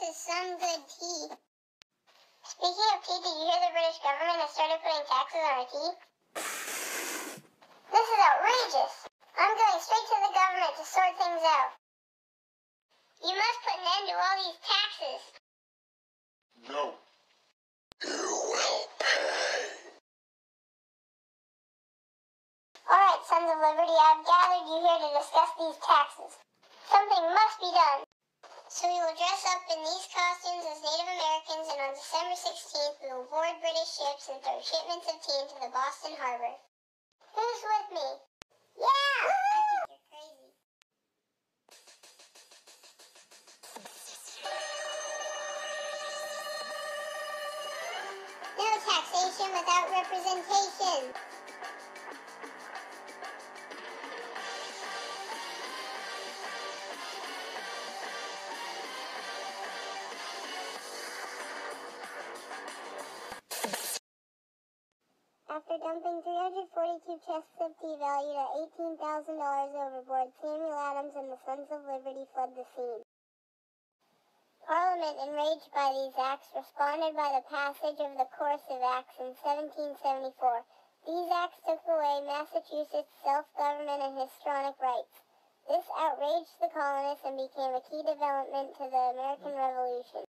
is some good tea. Speaking of tea, did you hear the British government has started putting taxes on our tea? This is outrageous. I'm going straight to the government to sort things out. You must put an end to all these taxes. No. You will pay. Alright, Sons of Liberty, I've gathered you here to discuss these taxes. Something must be done. So we will dress up in these costumes as Native Americans, and on December 16th we will board British ships and throw shipments of tea into the Boston Harbor. Who's with me? Yeah! I think you're crazy. No taxation without representation. After dumping 342 chests of tea valued at $18,000 overboard, Samuel Adams and the Sons of Liberty fled the scene. Parliament, enraged by these acts, responded by the passage of the Coercive Acts in 1774. These acts took away Massachusetts' self-government and histrionic rights. This outraged the colonists and became a key development to the American Revolution.